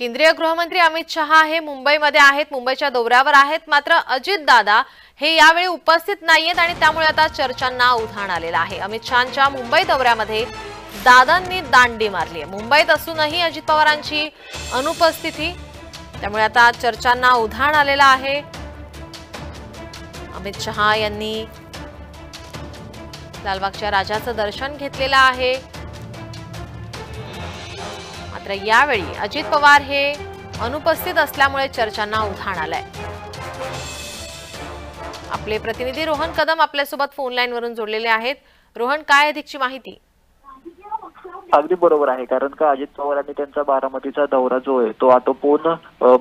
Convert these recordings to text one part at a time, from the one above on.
केंद्रीय गृहमंत्री अमित शहा हे मुंबईमध्ये आहेत, मुंबईच्या दौऱ्यावर आहेत। मात्र अजित दादा हे यावेळी उपस्थित नाहीयेत आणि त्यामुळे आता चर्चांना उधाण आलेलं आहे। अमित शहांच्या मुंबई दौऱ्यामध्ये दादांनी दांडी मारली आहे। मुंबईत असूनही अजित पवारांची अनुपस्थिती, त्यामुळे आता चर्चांना उधाण आलेलं आहे। अमित शहा यांनी लालबागच्या राजाचं दर्शन घेतलेलं आहे, मात्र यावेळी अजित पवार हे अनुपस्थित असल्यामुळे चर्चांना उधाण आलंय। आपले प्रतिनिधी रोहन कदम आपल्यासोबत फोन लाईन वरून जोडलेले आहेत। रोहन, काय अधिकची माहिती? अगदी बरोबर आहे, कारण का अजित पवारांनी त्यांचा बारामतीचा दौरा जो आहे तो आटोपून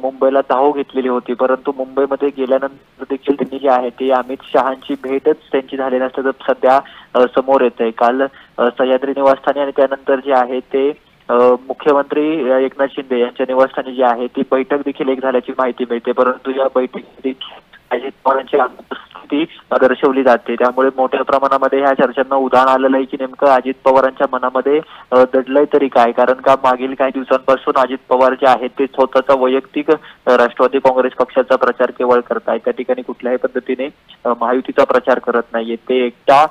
मुंबईला धाव घेतलेली होती, परंतु मुंबईमध्ये गेल्यानंतर देखील त्यांनी जे आहे ते अमित शहांची भेटच त्यांची झालेली असल्याचं सध्या समोर येत आहे। काल सह्याद्री निवासस्थानी आणि त्यानंतर जे आहे ते मुख्यमंत्री एकनाथ शिंदे यांच्या निवासस्थानी जी आहे ती बैठक देखील एक झाल्याची माहिती मिळते, परंतु या बैठकीत अजित पवारांची अनुपस्थिती दर्शवली जाते। त्यामुळे मोठ्या प्रमाणामध्ये ह्या चर्चांना उधाण आलेलं आहे की नेमकं अजित पवारांच्या मनामध्ये दडलंय तरी काय, कारण का मागील काही दिवसांपासून अजित पवार जे आहेत ते स्वतःचा वैयक्तिक राष्ट्रवादी काँग्रेस पक्षाचा प्रचार केवळ करतायत, त्या ठिकाणी कुठल्याही पद्धतीने महायुतीचा प्रचार करत नाहीये। ते एकटा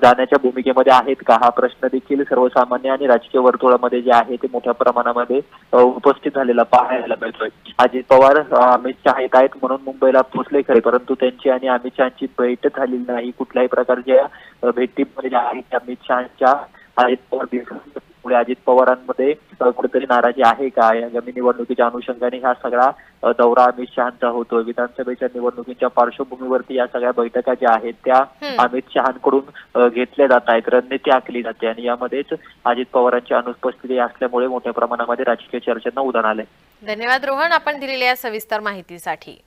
जाण्याच्या भूमिकेमध्ये आहेत का, हा प्रश्न देखील सर्वसामान्य आणि राजकीय वर्तुळामध्ये जे आहे ते मोठ्या प्रमाणामध्ये उपस्थित झालेला पाहायला मिळतोय। अजित पवार अमित शहा येत आहेत म्हणून मुंबईला पोहोचले खरे, परंतु त्यांची आणि अमित शहाची भेट झालेली नाही। कुठल्याही प्रकारच्या भेटीमध्ये आहेत अमित शहाच्या अजित पवार अजित पवारांमध्ये कुठेतरी नाराजी आहे का, आगामी निवडणुकीच्या अनुषंगाने हा सगळा दौरा अमित शहांचा होतो। विधानसभेच्या निवडणुकीच्या पार्श्वभूमीवरती या सगळ्या बैठका ज्या आहेत त्या अमित शहांकडून घेतल्या जात आहेत, रणनीती आखली जाते आणि यामध्येच अजित पवारांची अनुपस्थिती असल्यामुळे मोठ्या प्रमाणामध्ये राजकीय चर्चांना उधाण आलंय। धन्यवाद रोहन, आपण दिलेल्या सविस्तर माहितीसाठी।